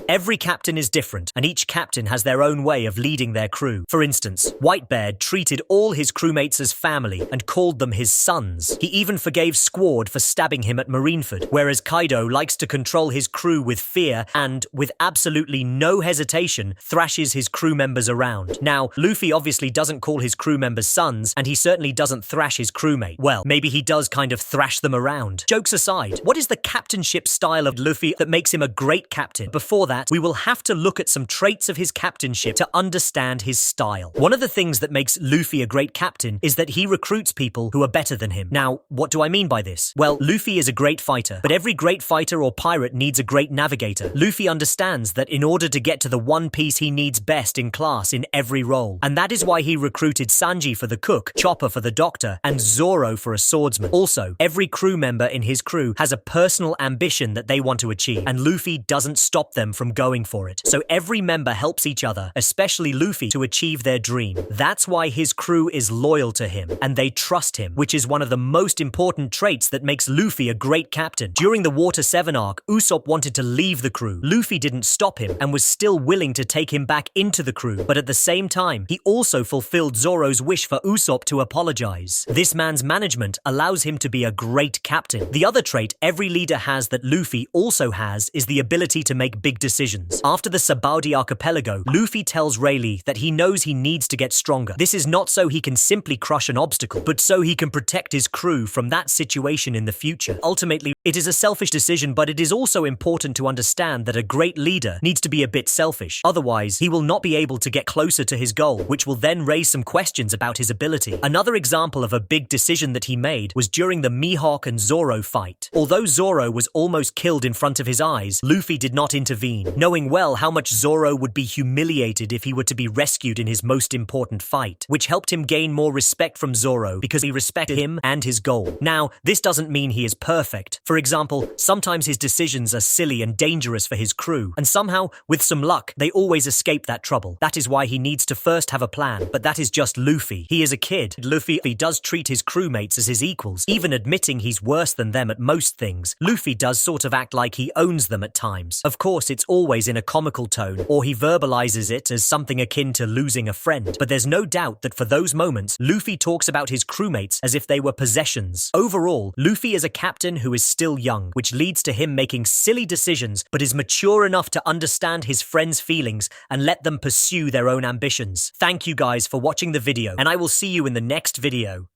Every captain is different, and each captain has their own way of leading their crew. For instance, Whitebeard treated all his crewmates as family and called them his sons. He even forgave Squad for stabbing him at Marineford, whereas Kaido likes to control his crew with fear and, with absolutely no hesitation, thrashes his crew members around. Now, Luffy obviously doesn't call his crew members sons, and he certainly doesn't thrash his crewmate. Well, maybe he does kind of thrash them around. Jokes aside, what is the captainship style of Luffy that makes him a great captain? Before that, we will have to look at some traits of his captainship to understand his style. One of the things that makes Luffy a great captain is that he recruits people who are better than him. Now, what do I mean by this? Well, Luffy is a great fighter, but every great fighter or pirate needs a great navigator. Luffy understands that in order to get to the one piece he needs best in class in every role. And that is why he recruited Sanji for the cook, Chopper for the doctor, and Zoro for a swordsman. Also, every crew member in his crew has a personal ambition that they want to achieve, and Luffy doesn't stop them from going for it. So every member helps each other, especially Luffy, to achieve their dream. That's why his crew is loyal to him, and they trust him, which is one of the most important traits that makes Luffy a great captain. During the Water 7 arc, Usopp wanted to leave the crew. Luffy didn't stop him, and was still willing to take him back into the crew, but at the same time, he also fulfilled Zoro's wish for Usopp to apologize. This man's management allows him to be a great captain. The other trait every leader has that Luffy also has is the ability to make big decisions. After the Sabaody archipelago, Luffy tells Rayleigh that he knows he needs to get stronger. This is not so he can simply crush an obstacle, but so he can protect his crew from that situation in the future. Ultimately, it is a selfish decision, but it is also important to understand that a great leader needs to be a bit selfish. Otherwise, he will not be able to get closer to his goal, which will then raise some questions about his ability. Another example of a big decision that he made was during the Mihawk and Zoro fight. Although Zoro was almost killed in front of his eyes, Luffy did not intervene, knowing well how much Zoro would be humiliated if he were to be rescued in his most important fight, which helped him gain more respect from Zoro because he respected him and his goal. Now, this doesn't mean he is perfect. For example, sometimes his decisions are silly and dangerous for his crew, and somehow, with some luck, they always escape that trouble. That is why he needs to first have a plan, but that is just Luffy. He is a kid. Luffy does treat his crewmates as his equals, even admitting he's worse than them at most things. Luffy does sort of act like he owns them at times. Of course, it's always in a comical tone, or he verbalizes it as something akin to losing a friend, but there's no doubt that for those moments, Luffy talks about his crewmates as if they were possessions. Overall, Luffy is a captain who is still young, which leads to him making silly decisions, but is mature enough to understand his friends' feelings and let them pursue their own ambitions. Thank you guys for watching the video, and I will see you in the next video.